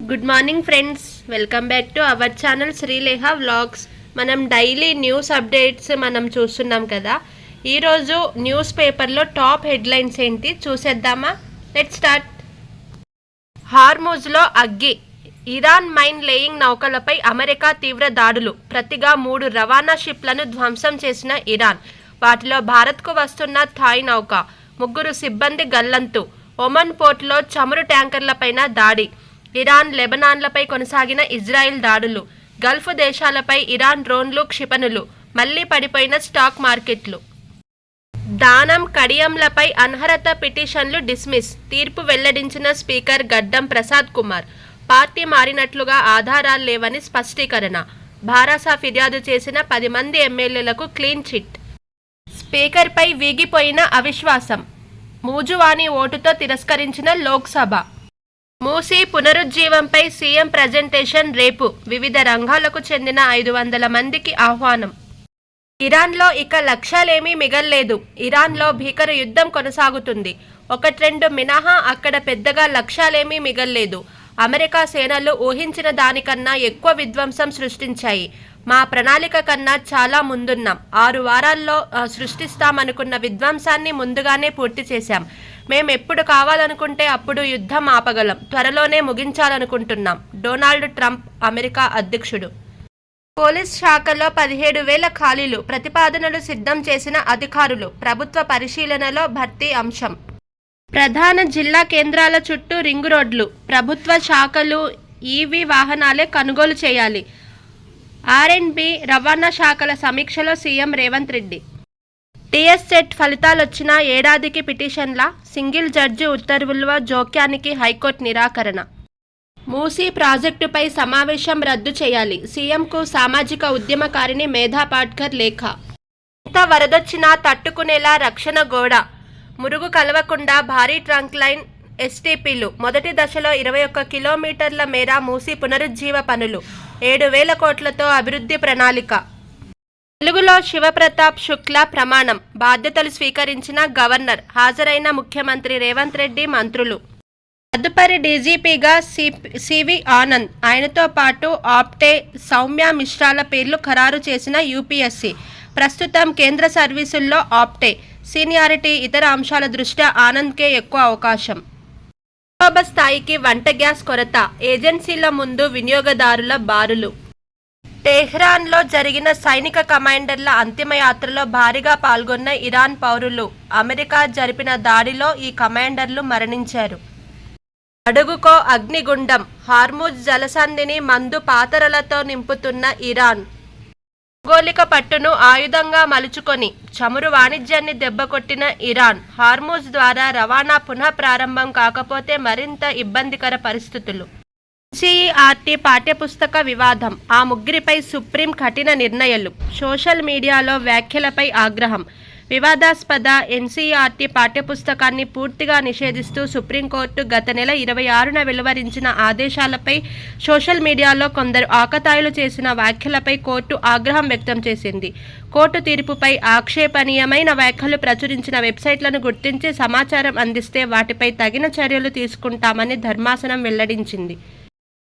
Good morning friends, welcome back to our channel Srilekha vlogs. మనం daily news updates చూస్తున్నాం కదా. ఈరోజు న్యూస్ పేపర్లో టాప్ హెడ్లైన్స్ ఏంటి చూసేద్దామా? Let's start. హార్మూజ్లో అగ్గి, ఇరాన్ మైన్ లేయింగ్ నౌకలపై అమెరికా తీవ్ర దాడులు. ప్రతిగా 3 రవాణా షిప్లను ధ్వంసం చేసిన ఇరాన్. వాటిలో భారత్కు వస్తున్న థాయ్ నౌక. 3 సిబ్బంది గల్లంతు. ఒమన్ పోర్టులో చమురు ట్యాంకర్లపైన దాడి. ఇరాన్, లెబనాన్లపై కొనసాగిన ఇజ్రాయెల్ దాడులు. గల్ఫ్ దేశాలపై ఇరాన్ డ్రోన్లు, క్షిపణులు. మళ్లీ పడిపోయిన స్టాక్ మార్కెట్లు. దానం, కడియంలపై అనర్హత పిటిషన్లు డిస్మిస్. తీర్పు వెల్లడించిన స్పీకర్ గడ్డం ప్రసాద్ కుమార్. పార్టీ మారినట్లుగా ఆధారాలు లేవని స్పష్టీకరణ. భారాస ఫిర్యాదు చేసిన 10 మంది ఎమ్మెల్యేలకు క్లీన్ చిట్. స్పీకర్పై వీగిపోయిన అవిశ్వాసం. మూజువాణి ఓటుతో తిరస్కరించిన లోక్సభ. మూసీ పునరుజ్జీవంపై సీఎం ప్రజెంటేషన్ రేపు. వివిధ రంగాలకు చెందిన 500 మందికి ఆహ్వానం. ఇరాన్లో ఇక లక్ష్యాలేమీ మిగల్లేదు. ఇరాన్లో భీకర యుద్ధం కొనసాగుతుంది. 1-2 మినహా అక్కడ పెద్దగా లక్ష్యాలేమీ మిగల్లేదు. అమెరికా సేనలు ఊహించిన దానికన్నా ఎక్కువ విధ్వంసం సృష్టించాయి. మా ప్రణాళిక కన్నా చాలా ముందున్నాం. 6 వారాల్లో సృష్టిస్తామనుకున్న విధ్వంసాన్ని ముందుగానే పూర్తి చేశాం. మేమెప్పుడు కావాలనుకుంటే అప్పుడు యుద్ధం ఆపగలం. త్వరలోనే ముగించాలనుకుంటున్నాం. డొనాల్డ్ ట్రంప్, అమెరికా అధ్యక్షుడు. పోలీస్ శాఖలో 17,000 ఖాళీలు. ప్రతిపాదనలు సిద్ధం చేసిన అధికారులు. ప్రభుత్వ పరిశీలనలో భర్తీ అంశం. ప్రధాన జిల్లా కేంద్రాల చుట్టూ రింగు రోడ్లు. ప్రభుత్వ శాఖలు ఈవీ వాహనాలే కొనుగోలు చేయాలి. ఆర్ఎండ్బి, రవాణా శాఖల సమీక్షలో CM Revanth Reddy. TS SET ఫలితాలొచ్చిన ఏడాదికి పిటిషన్ల. సింగిల్ జడ్జి ఉత్తర్వుల జోక్యానికి హైకోర్టు నిరాకరణ. మూసీ ప్రాజెక్టుపై సమావేశం రద్దు చేయాలి. సీఎంకు సామాజిక ఉద్యమకారిణి మేధా పాట్కర్ లేఖ. ఎంత వరదొచ్చినా తట్టుకునేలా రక్షణ గోడ. మురుగు కలవకుండా భారీ ట్రంక్ లైన్. ఎస్టీపీలు. మొదటి దశలో 21 కిలోమీటర్ల మేర మూసీ పునరుజ్జీవ పనులు. 7,000 కోట్లతో అభివృద్ధి ప్రణాళిక. తెలుగులో శివప్రతాప్ శుక్లా ప్రమాణం. బాధ్యతలు స్వీకరించిన గవర్నర్. హాజరైన ముఖ్యమంత్రి రేవంత్ రెడ్డి, మంత్రులు. తదుపరి డీజీపీగా సివి ఆనంద్. ఆయనతో పాటు ఆప్టే, సౌమ్య మిశ్రాల పేర్లు ఖరారు చేసిన యూపీఎస్సీ. ప్రస్తుతం కేంద్ర సర్వీసుల్లో ఆప్టే. సీనియారిటీ, ఇతర అంశాల దృష్ట్యా ఆనంద్కే ఎక్కువ అవకాశం. భూగర్భ స్థాయికి వంట గ్యాస్ కొరత. ఏజెన్సీల ముందు వినియోగదారుల బారులు. టెహ్రాన్లో జరిగిన సైనిక కమాండర్ల అంతిమయాత్రలో భారీగా పాల్గొన్న ఇరాన్ పౌరులు. అమెరికా జరిపిన దాడిలో ఈ కమాండర్లు మరణించారు. అడుగుకో అగ్నిగుండం. హార్మూజ్ జలసంధిని మందు పాతరలతో నింపుతున్న ఇరాన్. భౌగోళిక పట్టును ఆయుధంగా మలుచుకొని చమురు వాణిజ్యాన్ని దెబ్బకొట్టిన ఇరాన్. హార్మూజ్ ద్వారా రవాణా పునః ప్రారంభం కాకపోతే మరింత ఇబ్బందికర పరిస్థితులు. ఎన్సీఈఆర్టీ పాఠ్యపుస్తక వివాదం. ఆ 3 సుప్రీం కఠిన నిర్ణయాలు. సోషల్ మీడియాలో వ్యాఖ్యలపై ఆగ్రహం. వివాదాస్పద ఎన్సీఈఆర్టీ పాఠ్యపుస్తకాన్ని పూర్తిగా నిషేధిస్తూ సుప్రీంకోర్టు గత నెల 26న వెలువరించిన ఆదేశాలపై సోషల్ మీడియాలో కొందరు ఆకతాయిలు చేసిన వ్యాఖ్యలపై కోర్టు ఆగ్రహం వ్యక్తం చేసింది. కోర్టు తీర్పుపై ఆక్షేపణీయమైన వ్యాఖ్యలు ప్రచురించిన వెబ్సైట్లను గుర్తించి సమాచారం అందిస్తే వాటిపై తగిన చర్యలు తీసుకుంటామని ధర్మాసనం వెల్లడించింది.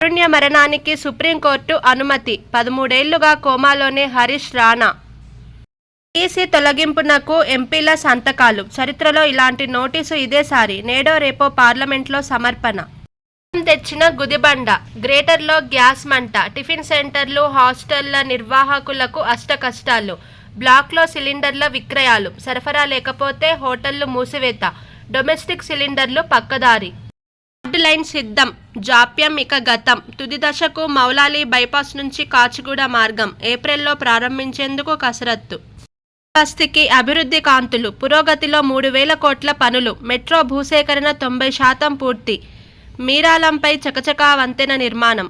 కారుణ్య మరణానికి సుప్రీంకోర్టు అనుమతి. 13 ఏళ్లుగా కోమాలోనే హరీష్ రాణా. ఈసీ తొలగింపునకు ఎంపీల సంతకాలు. చరిత్రలో ఇలాంటి నోటీసు ఇదేసారి. నేడో రేపో పార్లమెంట్లో సమర్పణ. తెచ్చిన గుదిబండ. గ్రేటర్లో గ్యాస్ మంట. టిఫిన్ సెంటర్లు, హాస్టళ్ల నిర్వాహకులకు అష్టకష్టాలు. బ్లాక్లో సిలిండర్ల విక్రయాలు. సరఫరా లేకపోతే హోటళ్లు మూసివేత. డొమెస్టిక్ సిలిండర్లు పక్కదారి. రోడ్డు లైన్ సిద్ధం. జాప్యం ఇక గతం. తుది దశకు మౌలాలి బైపాస్ నుంచి కాచిగూడ మార్గం. ఏప్రిల్లో ప్రారంభించేందుకు కసరత్తు. బస్తీకి అభివృద్ధి కాంతులు. పురోగతిలో 3,000 కోట్ల పనులు. మెట్రో భూసేకరణ 90% పూర్తి. మీరాలంపై చకచకా వంతెన నిర్మాణం.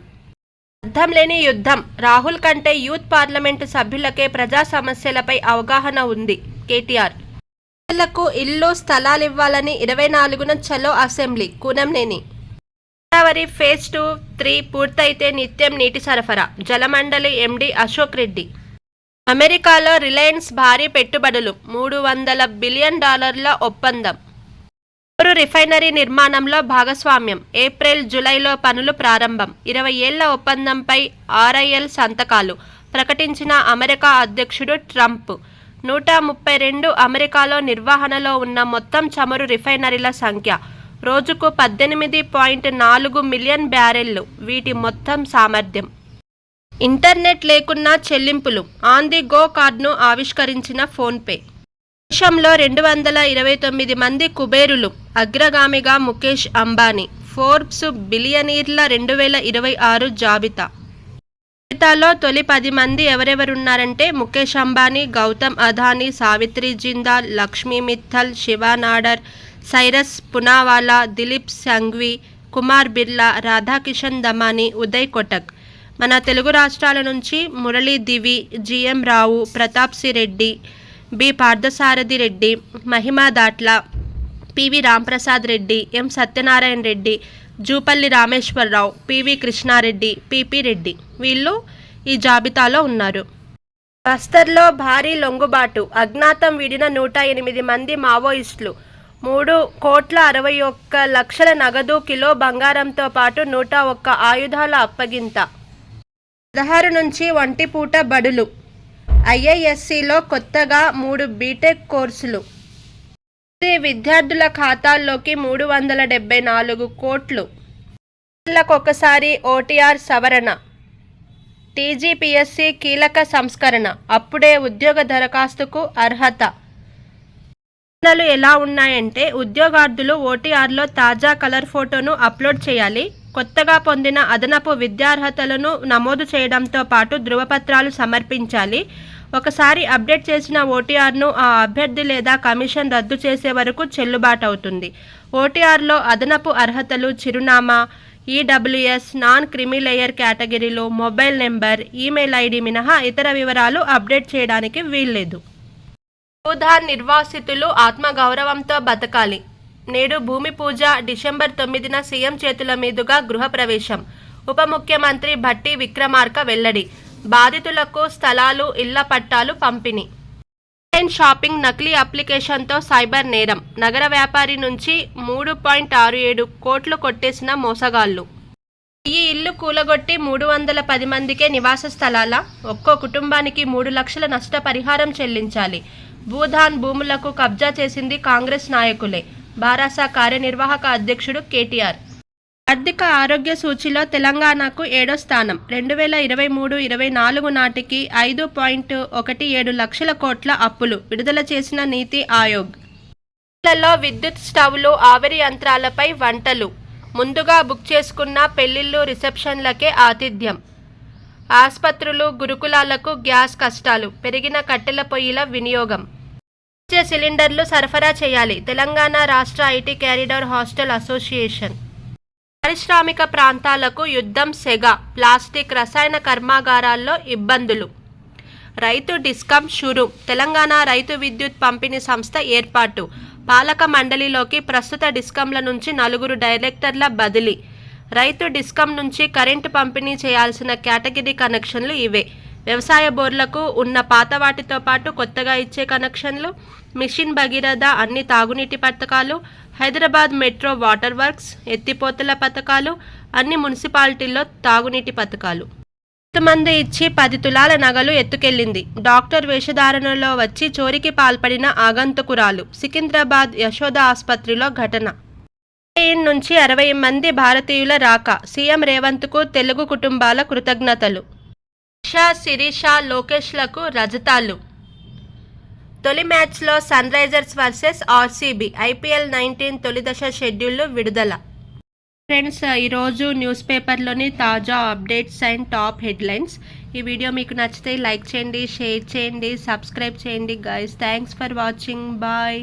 అర్థం లేని యుద్ధం. రాహుల్ కంటే యూత్ పార్లమెంటు సభ్యులకే ప్రజా సమస్యలపై అవగాహన ఉంది. కేటీఆర్. పేదలకు ఇల్లు, స్థలాలివ్వాలని 24న చలో అసెంబ్లీ. కూనంనేని. గోదావరి ఫేజ్ 2, 3 పూర్తయితే నిత్యం నీటి సరఫరా. జలమండలి ఎండీ అశోక్ రెడ్డి. అమెరికాలో రిలయన్స్ భారీ పెట్టుబడులు. $300 బిలియన్ ఒప్పందం. చమురు రిఫైనరీ నిర్మాణంలో భాగస్వామ్యం, ఏప్రిల్ జూలైలో పనులు ప్రారంభం, 20 ఏళ్ల ఒప్పందంపై ఆర్ఐఎల్ సంతకాలు ప్రకటించిన అమెరికా అధ్యక్షుడు ట్రంప్. 132 అమెరికాలో నిర్వహణలో ఉన్న మొత్తం చమురు రిఫైనరీల సంఖ్య రోజుకు 18.4 మిలియన్ బ్యారెళ్లు. వీటి మొత్తం సామర్థ్యం. ఇంటర్నెట్ లేకున్నా చెల్లింపులు, ఆన్ ది గో కార్డును ఆవిష్కరించిన ఫోన్పే. దేశంలో 229 మంది కుబేరులు, అగ్రగామిగా ముఖేష్ అంబానీ. ఫోర్బ్స్ బిలియనీర్ల 2026 జాబితా. జాబితాలో తొలి 10 మంది ఎవరెవరున్నారంటే ముఖేష్ అంబానీ, గౌతమ్ అదానీ, సావిత్రి జిందాల్, లక్ష్మీ మిత్తల్, శివ నాడర్, సైరస్ పునావాలా, దిలీప్ సంఘ్వి, కుమార్ బిర్లా, రాధాకిషన్ దమానీ, ఉదయ్ కొటక్. మన తెలుగు రాష్ట్రాల నుంచి మురళీ దివి, జిఎం రావు, ప్రతాప్సి రెడ్డి, బి పార్థసారథి రెడ్డి, మహిమా దాట్ల, పివి రాంప్రసాద్ రెడ్డి, ఎం సత్యనారాయణ రెడ్డి, జూపల్లి రామేశ్వరరావు, పివి కృష్ణారెడ్డి, పిపి రెడ్డి వీళ్ళు ఈ జాబితాలో ఉన్నారు. బస్తర్లో భారీ లొంగుబాటు, అజ్ఞాతం వీడిన 108 మంది మావోయిస్టులు. 3,61,00,000 నగదు, కిలో బంగారంతో పాటు 101 ఆయుధాల అప్పగింత. 16 నుంచి ఒంటిపూట బడులు. ఐఐఎస్సిలో కొత్తగా 3 బీటెక్ కోర్సులు. విద్యార్థుల ఖాతాల్లోకి 374 కోట్లు. ఒకసారి ఓటీఆర్ సవరణ. టీజీపీఎస్సీ కీలక సంస్కరణ, అప్పుడే ఉద్యోగ దరఖాస్తుకు అర్హత. సూచనలు ఎలా ఉన్నాయంటే, ఉద్యోగార్థులు ఓటీఆర్లో తాజా కలర్ ఫోటోను అప్లోడ్ చేయాలి. కొత్తగా పొందిన అదనపు విద్యార్హతలను నమోదు చేయడంతో పాటు ధృవపత్రాలు సమర్పించాలి. ఒకసారి అప్డేట్ చేసిన ఓటీఆర్ను ఆ అభ్యర్థి లేదా కమిషన్ రద్దు చేసే వరకు చెల్లుబాటు అవుతుంది. ఓటీఆర్లో అదనపు అర్హతలు, చిరునామా, ఈడబ్ల్యూఎస్, నాన్ క్రిమిలేయర్ కేటగిరీలు, మొబైల్ నెంబర్, ఈమెయిల్ ఐడి మినహా ఇతర వివరాలు అప్డేట్ చేయడానికి వీల్లేదు. భూధాన్ నిర్వాసితులు ఆత్మగౌరవంతో బతకాలి. నేడు భూమి పూజ. డిసెంబర్ 9న సీఎం చేతుల మీదుగా గృహప్రవేశం. ఉప ముఖ్యమంత్రి భట్టి విక్రమార్క వెల్లడి. బాధితులకు స్థలాలు, ఇళ్ల పట్టాలు పంపిణీ. ఆన్లైన్ షాపింగ్ నకిలీ అప్లికేషన్తో సైబర్ నేరం. నగర వ్యాపారి నుంచి 3.67 కోట్లు కొట్టేసిన మోసగాళ్లు. ఈ ఇల్లు కూలగొట్టి 310 మందికే నివాస స్థలాల. ఒక్కో కుటుంబానికి 3 లక్షల నష్టపరిహారం చెల్లించాలి. భూధాన్ భూములకు కబ్జా చేసింది కాంగ్రెస్ నాయకులే. బారాసా కార్యనిర్వాహక అధ్యక్షుడు కేటీఆర్. ఆర్థిక ఆరోగ్య సూచీలో తెలంగాణకు 7వ స్థానం. 2023-24 నాటికి 5.17 లక్షల కోట్ల అప్పులు విడుదల చేసిన నీతి ఆయోగ్. ఇళ్లలో విద్యుత్ స్టవ్లు, ఆవిరి యంత్రాలపై వంటలు. ముందుగా బుక్ చేసుకున్న పెళ్లిళ్ళు, రిసెప్షన్లకే ఆతిథ్యం. ఆస్పత్రులు, గురుకులాలకు గ్యాస్ కష్టాలు. పెరిగిన కట్టెల పొయ్యిల వినియోగం. సిలిండర్లు సరఫరా చేయాలి. తెలంగాణ రాష్ట్ర ఐటీ క్యారిడార్ హాస్టల్ అసోసియేషన్. పారిశ్రామిక ప్రాంతాలకు యుద్ధం సెగ. ప్లాస్టిక్, రసాయన కర్మాగారాల్లో ఇబ్బందులు. రైతు డిస్కం షురు. తెలంగాణ రైతు విద్యుత్ పంపిణీ సంస్థ ఏర్పాటు. పాలక మండలిలోకి ప్రస్తుత డిస్కంల నుంచి 4 డైరెక్టర్ల బదిలీ. రైతు డిస్కం నుంచి కరెంటు పంపిణీ చేయాల్సిన కేటగిరీ కనెక్షన్లు ఇవే. వ్యవసాయ బోర్లకు ఉన్న పాత వాటితో పాటు కొత్తగా ఇచ్చే కనెక్షన్లు. మిషన్ భగీరథ అన్ని తాగునీటి పథకాలు. హైదరాబాద్ మెట్రో వాటర్ వర్క్స్, ఎత్తిపోతల పథకాలు. అన్ని మున్సిపాలిటీల్లో తాగునీటి పథకాలు. మంది ఇచ్చి 10 తులాల నగలు ఎత్తుకెళ్లింది. డాక్టర్ వేషధారణలో వచ్చి చోరీకి పాల్పడిన ఆగంతుకురాలు. సికింద్రాబాద్ యశోద ఆసుపత్రిలో ఘటన. నుంచి 60 మంది భారతీయుల రాక. సీఎం రేవంత్కు తెలుగు కుటుంబాల కృతజ్ఞతలు. శిరీష, లోకేష్లకు రజతాలు. తొలి మ్యాచ్లో Sunrisers versus RCB. IPL 19 తొలి దశ షెడ్యూల్ విడుదల. ఫ్రెండ్స్, ఈరోజు న్యూస్ పేపర్లోని తాజా అప్డేట్స్ అండ్ టాప్ హెడ్లైన్స్. ఈ వీడియో మీకు నచ్చితే లైక్ చేయండి, షేర్ చేయండి, సబ్స్క్రైబ్ చేయండి guys. Thanks for watching. Bye.